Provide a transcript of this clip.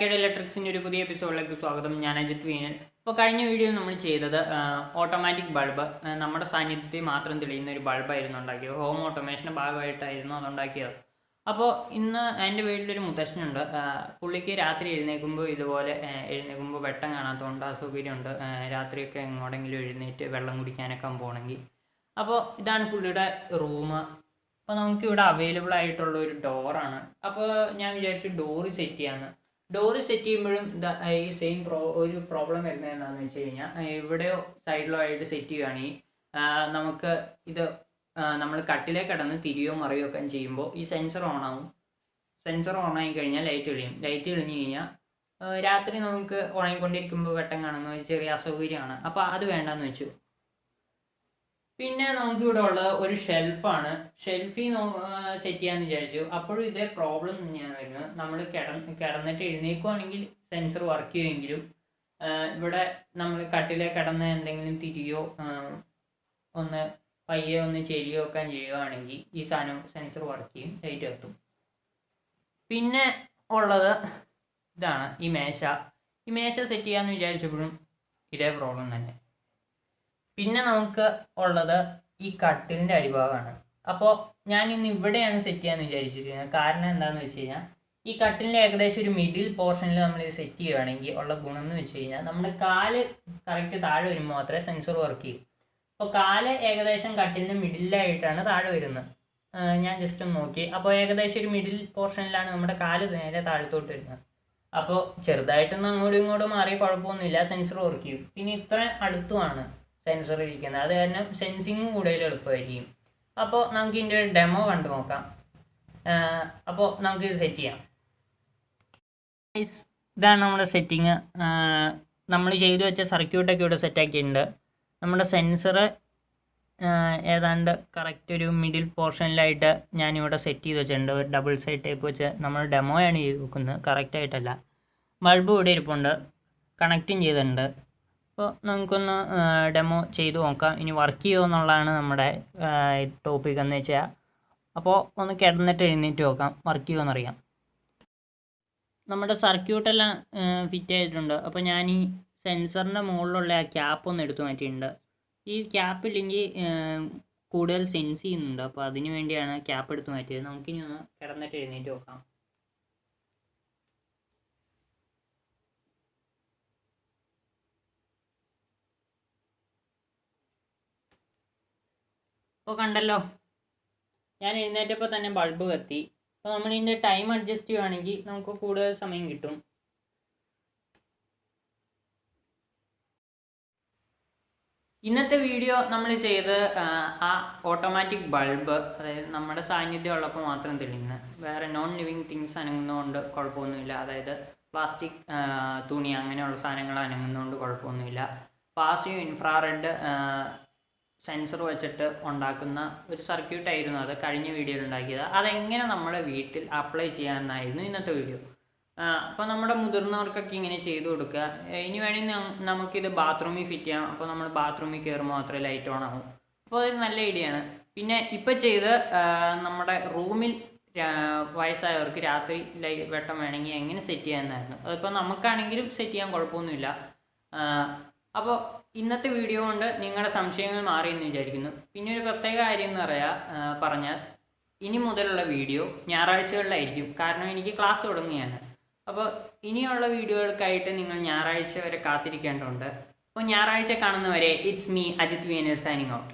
Backyard ഇലക്ട്രിക്സിൻ്റെ ഒരു പുതിയ എപ്പിസോഡിലേക്ക് സ്വാഗതം. ഞാൻ അജിത് വീനൽ. ഇപ്പോൾ കഴിഞ്ഞ വീഡിയോയിൽ നമ്മൾ ചെയ്തത് ഓട്ടോമാറ്റിക് ബൾബ്, നമ്മുടെ സാന്നിധ്യത്തിൽ മാത്രം തെളിയുന്ന ഒരു ബൾബായിരുന്നു ഉണ്ടാക്കിയത്. ഹോം ഓട്ടോമേഷൻ്റെ ഭാഗമായിട്ടായിരുന്നു അതുണ്ടാക്കിയത്. അപ്പോൾ ഇന്ന് എൻ്റെ വീട്ടിലൊരു മുത്തശ്ശനുണ്ട്. പുള്ളിക്ക് രാത്രി എഴുന്നേൽക്കുമ്പോൾ വെട്ടം കാണാത്തതുകൊണ്ട് അസൗകര്യമുണ്ട്. രാത്രിയൊക്കെ എങ്ങോടെങ്കിലും എഴുന്നേറ്റ് വെള്ളം കുടിക്കാനൊക്കെ പോകണമെങ്കിൽ. അപ്പോൾ ഇതാണ് പുള്ളിയുടെ റൂം. അപ്പോൾ നമുക്കിവിടെ അവൈലബിൾ ആയിട്ടുള്ള ഒരു ഡോറാണ്. അപ്പോൾ ഞാൻ വിചാരിച്ചു ഡോറ് സെറ്റ് ചെയ്യാമെന്ന്. ഡോറ് സെറ്റ് ചെയ്യുമ്പോഴും ഈ സെയിം ഒരു പ്രോബ്ലം വരുന്നത് എന്താണെന്ന് വെച്ച് കഴിഞ്ഞാൽ, ഇവിടെയോ സൈഡിലോ ആയിട്ട് സെറ്റ് ചെയ്യുകയാണെങ്കിൽ നമുക്ക് ഇത് നമ്മൾ കട്ടിലേക്ക് കിടന്ന് തിരിയോ മറിയോ ഒക്കെ ചെയ്യുമ്പോൾ ഈ സെൻസർ ഓണാവും. സെൻസർ ഓണായി കഴിഞ്ഞാൽ ലൈറ്റ് തെളിയും. ലൈറ്റ് തെളിഞ്ഞു കഴിഞ്ഞാൽ രാത്രി നമുക്ക് ഉണങ്ങിക്കൊണ്ടിരിക്കുമ്പോൾ വെട്ടം കാണുന്ന ഒരു ചെറിയ അസൗകര്യമാണ്. അപ്പോൾ അത് വേണ്ടെന്ന് വെച്ചു. പിന്നെ നമുക്കിവിടെ ഉള്ളത് ഒരു ഷെൽഫാണ്. ഷെൽഫിൽ സെറ്റ് ചെയ്യാമെന്ന് വിചാരിച്ചു. അപ്പോഴും ഇതേ പ്രോബ്ലം തന്നെയാണ് വരുന്നത്. നമ്മൾ കിടന്നിട്ട് എഴുന്നേൽക്കുവാണെങ്കിൽ സെൻസർ വർക്ക് ചെയ്യുമെങ്കിലും ഇവിടെ നമ്മൾ കട്ടിലെ കിടന്ന് എന്തെങ്കിലും തിരിയോ പയ്യെ ഒന്ന് ചെരിയോ ഒക്കെ ചെയ്യുകയാണെങ്കിൽ ഈ സാധനം സെൻസർ വർക്ക് ചെയ്യും, ലൈറ്റ് എത്തും. പിന്നെ ഉള്ളത് ഇതാണ് ഈ മേശ. ഈ മേശ സെറ്റ് ചെയ്യാമെന്ന് വിചാരിച്ചപ്പോഴും ഇതേ പ്രോബ്ലം തന്നെ. പിന്നെ നമുക്ക് ഉള്ളത് ഈ കട്ടിലിൻ്റെ അടിഭാഗമാണ്. അപ്പോൾ ഞാൻ ഇന്ന് ഇവിടെയാണ് സെറ്റ് ചെയ്യാമെന്ന് വിചാരിച്ചിരിക്കുന്നത്. കാരണം എന്താണെന്ന് വെച്ച് കഴിഞ്ഞാൽ, ഈ കട്ടിലിൻ്റെ ഏകദേശം ഒരു മിഡിൽ പോർഷനിൽ നമ്മൾ ഇത് സെറ്റ് ചെയ്യുകയാണെങ്കിൽ ഉള്ള ഗുണം എന്ന് വെച്ച് കഴിഞ്ഞാൽ, നമ്മുടെ കാല് കറക്റ്റ് താഴെ വരുമ്പോൾ മാത്രമേ സെൻസർ വർക്ക് ചെയ്യൂ. അപ്പോൾ കാല് ഏകദേശം കട്ടിലിൻ്റെ മിഡിലായിട്ടാണ് താഴെ വരുന്നത്. ഞാൻ ജസ്റ്റ് ഒന്ന് നോക്കി. അപ്പോൾ ഏകദേശം ഒരു മിഡിൽ പോർഷനിലാണ് നമ്മുടെ കാല് നേരെ താഴത്തോട്ട് വരുന്നത്. അപ്പോൾ ചെറുതായിട്ടൊന്നും അങ്ങോട്ടും ഇങ്ങോട്ടും മാറി കുഴപ്പമൊന്നുമില്ല, സെൻസർ വർക്ക് ചെയ്യും. പിന്നെ ഇത്ര അടുത്തുമാണ് സെൻസർ ഇരിക്കുന്നത്. അത് കാരണം സെൻസിങ് കൂടുതൽ എളുപ്പമായിരിക്കും. അപ്പോൾ നമുക്ക് ഇതിൻ്റെ ഒരു ഡെമോ കണ്ടു നോക്കാം. അപ്പോൾ നമുക്കിത് സെറ്റ് ചെയ്യാം. ഇതാണ് നമ്മുടെ സെറ്റിങ്. നമ്മൾ ചെയ്തു വെച്ച സർക്യൂട്ടൊക്കെ ഇവിടെ സെറ്റാക്കിയിട്ടുണ്ട്. നമ്മുടെ സെൻസർ ഏതാണ്ട് കറക്റ്റ് ഒരു മിഡിൽ പോർഷനിലായിട്ട് ഞാനിവിടെ സെറ്റ് ചെയ്ത് വെച്ചിട്ടുണ്ട്. ഒരു ഡബിൾ സൈഡ് ടൈപ്പ് വെച്ച് നമ്മൾ ഡെമോയാണ് ചെയ്ത് വെക്കുന്നത്, കറക്റ്റായിട്ടല്ല. ബൾബ് ഇവിടെ ഇരിപ്പുണ്ട്, കണക്റ്റും ചെയ്തിട്ടുണ്ട്. അപ്പോൾ നമുക്കൊന്ന് ഡെമോ ചെയ്ത് നോക്കാം. ഇനി വർക്ക് ചെയ്യുമോ എന്നുള്ളതാണ് നമ്മുടെ ടോപ്പിക് എന്ന് വെച്ചാൽ. അപ്പോൾ ഒന്ന് കിടന്നിട്ട് എഴുന്നേറ്റ് നോക്കാം, വർക്ക് ചെയ്യുമോയെന്നറിയാം. നമ്മുടെ സർക്യൂട്ടെല്ലാം ഫിറ്റ് ആയിട്ടുണ്ട്. അപ്പോൾ ഞാൻ ഈ സെൻസറിൻ്റെ മുകളിലുള്ള ആ ക്യാപ്പ് ഒന്ന് എടുത്തു മാറ്റിയിട്ടുണ്ട്. ഈ ക്യാപ്പ് ഇല്ലെങ്കിൽ കൂടുതൽ സെൻസ് ചെയ്യുന്നുണ്ട്. അപ്പോൾ അതിന് വേണ്ടിയാണ് ക്യാപ്പ് എടുത്തു മാറ്റിയത്. നമുക്കിനി ഒന്ന് കിടന്നിട്ട് എഴുന്നേറ്റ് നോക്കാം. അപ്പോൾ കണ്ടല്ലോ, ഞാൻ എഴുന്നേറ്റപ്പോൾ തന്നെ ബൾബ് കത്തി. അപ്പോൾ നമ്മൾ ഇതിൻ്റെ ടൈം അഡ്ജസ്റ്റ് ചെയ്യുകയാണെങ്കിൽ നമുക്ക് കൂടുതൽ സമയം കിട്ടും. ഇന്നത്തെ വീഡിയോ നമ്മൾ ചെയ്ത് ആ ഓട്ടോമാറ്റിക് ബൾബ്, അതായത് നമ്മുടെ സാന്നിധ്യം ഉള്ളപ്പോൾ മാത്രം തെളിയുന്ന, വേറെ നോൺ ലിവിങ് തിങ്സ് അനങ്ങുന്നതുകൊണ്ട് കുഴപ്പമൊന്നുമില്ല. അതായത് പ്ലാസ്റ്റിക്, തുണി അങ്ങനെയുള്ള സാധനങ്ങൾ അനങ്ങുന്നതുകൊണ്ട് കുഴപ്പമൊന്നുമില്ല. പാസീവ് ഇൻഫ്രാറെഡ് സെൻസർ വെച്ചിട്ട് ഉണ്ടാക്കുന്ന ഒരു സർക്യൂട്ടായിരുന്നു അത് കഴിഞ്ഞ വീഡിയോയിൽ ഉണ്ടാക്കിയത്. അതെങ്ങനെ നമ്മുടെ വീട്ടിൽ അപ്ലൈ ചെയ്യാമെന്നായിരുന്നു ഇന്നത്തെ വീഡിയോ. അപ്പോൾ നമ്മുടെ മുതിർന്നവർക്കൊക്കെ ഇങ്ങനെ ചെയ്തു കൊടുക്കുക. ഇനി വേണമെങ്കിൽ നമുക്കിത് ബാത്റൂമിൽ ഫിറ്റ് ചെയ്യാം. അപ്പോൾ നമ്മൾ ബാത്റൂമിൽ കയറുമ്പോൾ മാത്രമേ ലൈറ്റ് ഓൺ ആവും. അപ്പോൾ അത് നല്ല ഐഡിയ ആണ്. പിന്നെ ഇപ്പോൾ ചെയ്ത് നമ്മുടെ റൂമിൽ വയസ്സായവർക്ക് രാത്രി വെട്ടം വേണമെങ്കിൽ എങ്ങനെ സെറ്റ് ചെയ്യാമെന്നായിരുന്നു. അതിപ്പോൾ നമുക്കാണെങ്കിലും സെറ്റ് ചെയ്യാൻ കുഴപ്പമൊന്നുമില്ല. അപ്പോൾ ഇന്നത്തെ വീഡിയോ കൊണ്ട് നിങ്ങളുടെ സംശയങ്ങൾ മാറിയെന്ന് വിചാരിക്കുന്നു. പിന്നെ ഒരു പ്രത്യേക കാര്യം എന്ന് പറഞ്ഞാൽ ഇനി മുതലുള്ള വീഡിയോ ഞായറാഴ്ചകളിലായിരിക്കും. കാരണം എനിക്ക് ക്ലാസ് തുടങ്ങുകയാണ്. അപ്പോൾ ഇനിയുള്ള വീഡിയോകൾക്കായിട്ട് നിങ്ങൾ ഞായറാഴ്ച വരെ കാത്തിരിക്കേണ്ടതുണ്ട്. അപ്പോൾ ഞായറാഴ്ച കാണുന്നവരെ ഇറ്റ്സ് മീ അജിത് വീനൽ സൈനിങ് ഔട്ട്.